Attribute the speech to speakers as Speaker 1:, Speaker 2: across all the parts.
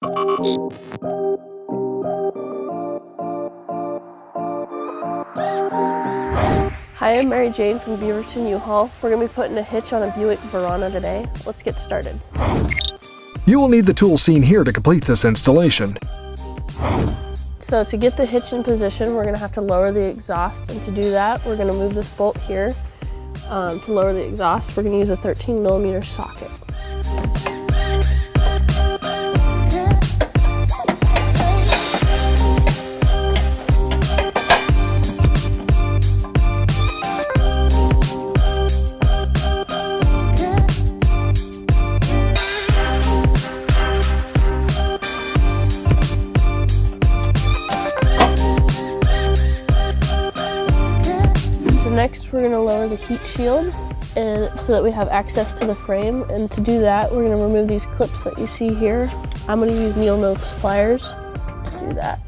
Speaker 1: Hi, I'm Mary Jane from Beaverton U-Haul. We're going to be putting a hitch on a Buick Verano today. Let's get started.
Speaker 2: You will need the tools seen here to complete this installation.
Speaker 1: So to get the hitch in position, we're going to have to lower the exhaust, and to do that, we're going to move this bolt here. To lower the exhaust, we're going to use a 13mm socket. Next, we're going to lower the heat shield and so that we have access to the frame. And to do that, we're going to remove these clips that you see here. I'm going to use needle nose pliers to do that.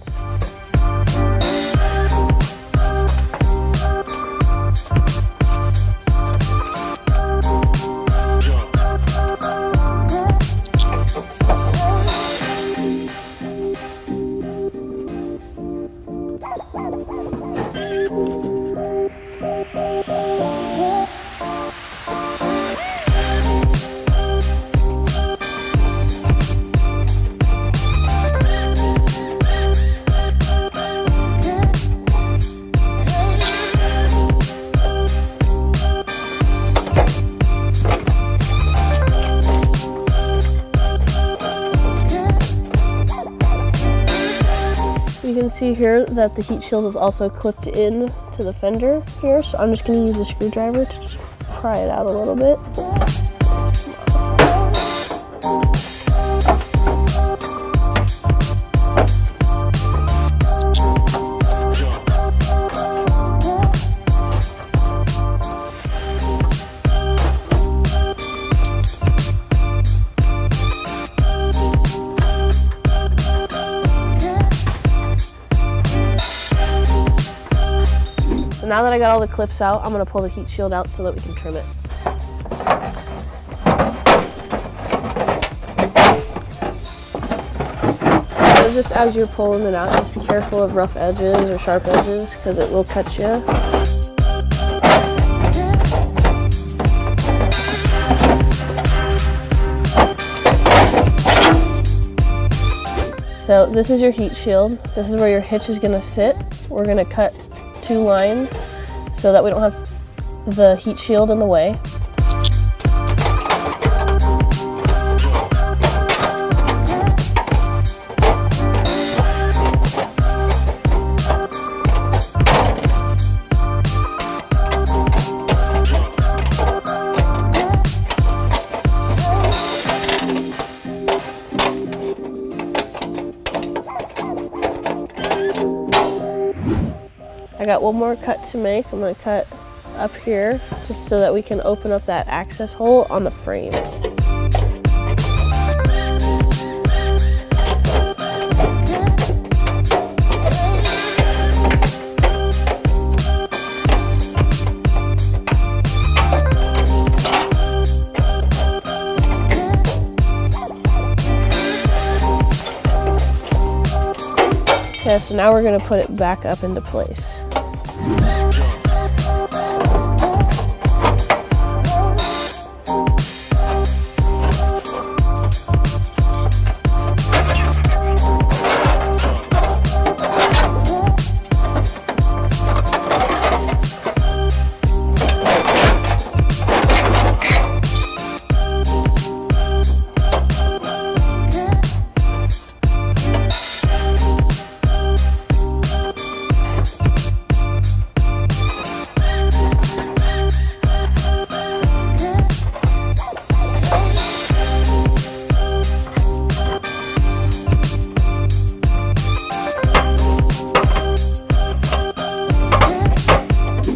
Speaker 1: You can see here that the heat shield is also clipped in to the fender here, so I'm just going to use a screwdriver to just pry it out a little bit. So now that I got all the clips out, I'm going to pull the heat shield out so that we can trim it. So just as you're pulling it out, just be careful of rough edges or sharp edges because it will cut you. So this is your heat shield. This is where your hitch is going to sit. We're going to cut 2 lines so that we don't have the heat shield in the way. I got one more cut to make. I'm going to cut up here just so that we can open up that access hole on the frame. Okay, so now we're going to put it back up into place.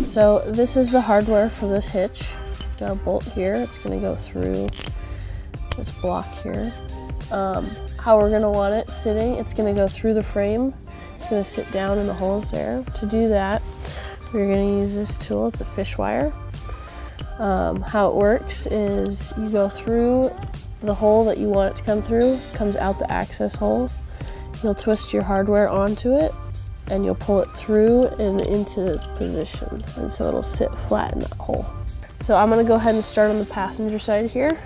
Speaker 1: So this is the hardware for this hitch. Got a bolt here. It's going to go through this block here. How we're going to want it sitting, it's going to go through the frame. It's going to sit down in the holes there. To do that, we're going to use this tool. It's a fish wire. How it works is you go through the hole that you want it to come through comes out the access hole. You'll twist your hardware onto it and you'll pull it through and into position. And so it'll sit flat in that hole. So I'm gonna go ahead and start on the passenger side here.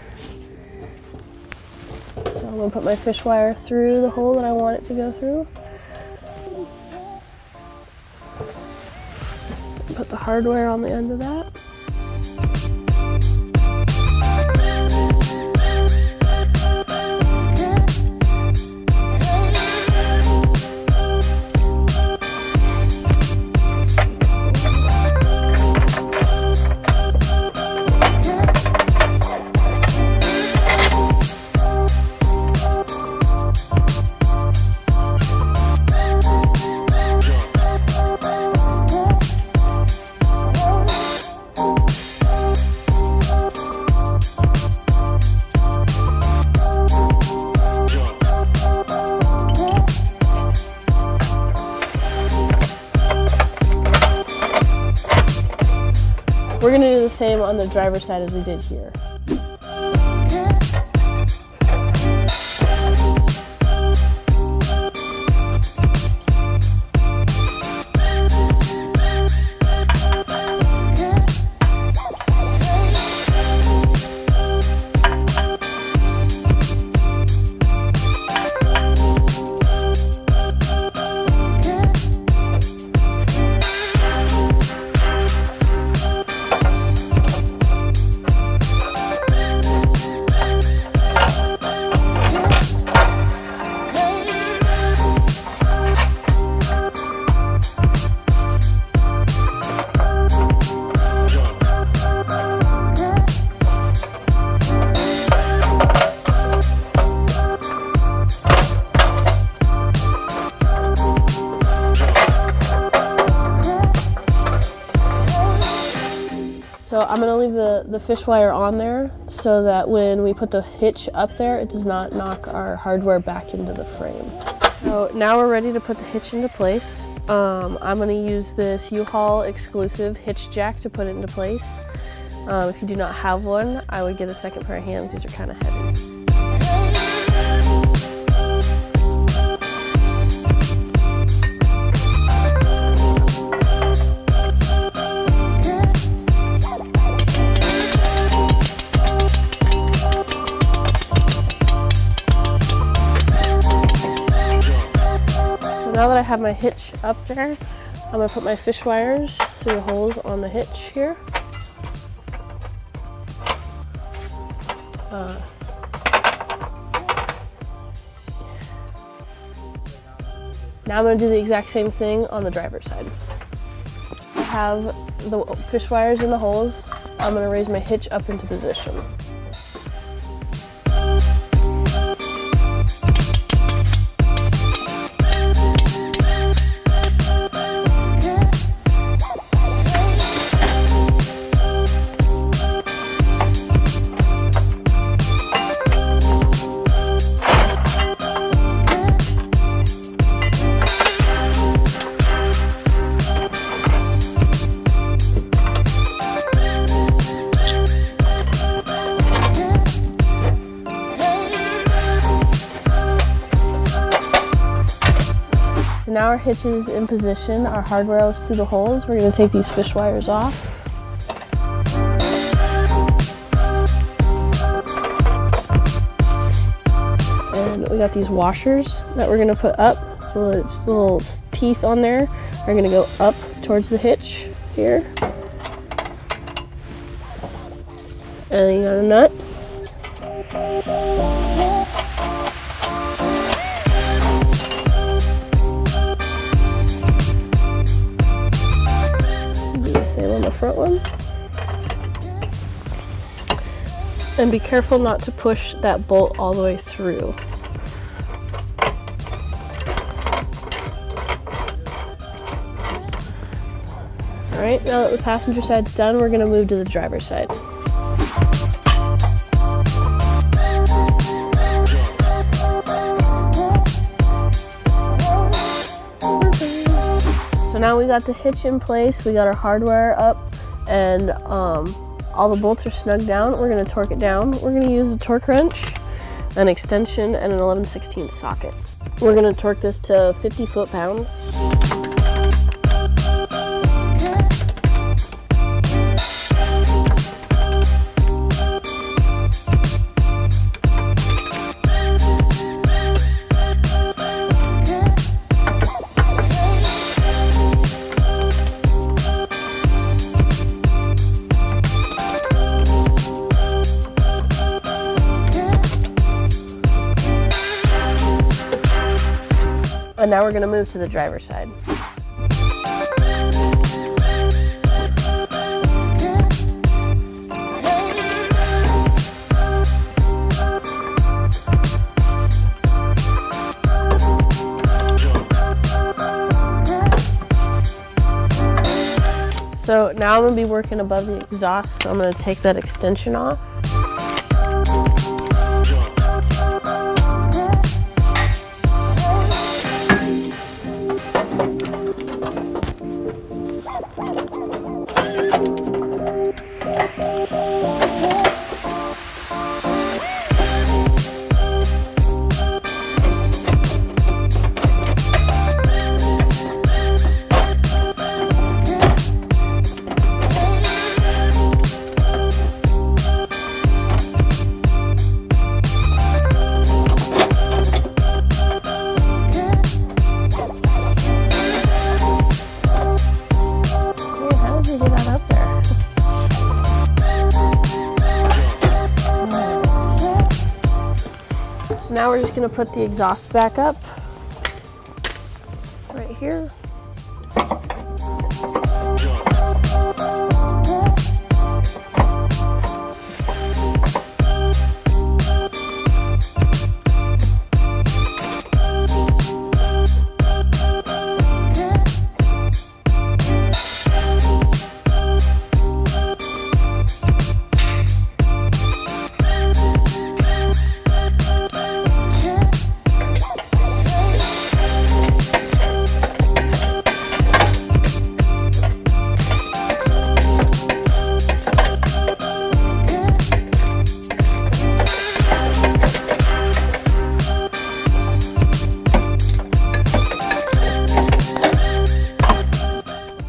Speaker 1: So I'm gonna put my fish wire through the hole that I want it to go through. Put the hardware on the end of that. We're gonna do the same on the driver's side as we did here. So I'm gonna leave the fish wire on there so that when we put the hitch up there, it does not knock our hardware back into the frame. So now we're ready to put the hitch into place. I'm gonna use this U-Haul exclusive hitch jack to put it into place. If you do not have one, I would get a second pair of hands. These are kind of heavy. Now that I have my hitch up there, I'm gonna put my fish wires through the holes on the hitch here. Now I'm gonna do the exact same thing on the driver's side. I have the fish wires in the holes. I'm gonna raise my hitch up into position. So now our hitch is in position, our hardware is through the holes. We're going to take these fish wires off. And we got these washers that we're going to put up. So it's little teeth on there are going to go up towards the hitch here. And then you got a nut. Same on the front one. And be careful not to push that bolt all the way through. All right, now that the passenger side's done, we're gonna move to the driver's side. So now we got the hitch in place, we got our hardware up, and all the bolts are snugged down. We're gonna torque it down. We're gonna use a torque wrench an extension, and an 11/16 socket. We're gonna torque this to 50 foot-pounds. And now we're going to move to the driver's side. So now I'm going to be working above the exhaust, so I'm going to take that extension off. So now we're just going to put the exhaust back up right here.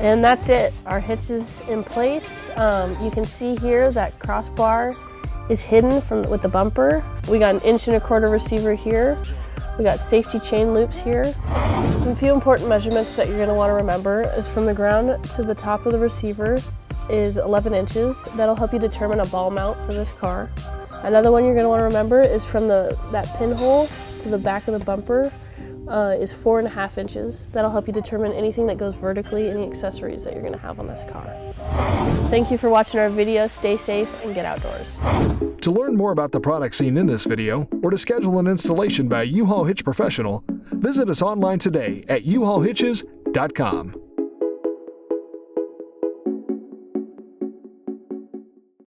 Speaker 1: And that's it. Our hitch is in place. You can see here that crossbar is hidden with the bumper. We got an 1.25" receiver here. We got safety chain loops here. Some few important measurements that you're going to want to remember is from the ground to the top of the receiver is 11 inches. That'll help you determine a ball mount for this car. Another one you're going to want to remember is from that pinhole to the back of the bumper is 4.5 inches. That'll help you determine anything that goes vertically, any accessories that you're going to have on this car. Thank you for watching our video. Stay safe and get outdoors.
Speaker 2: To learn more about the products seen in this video, or to schedule an installation by U-Haul Hitch Professional, visit us online today at uhaulhitches.com.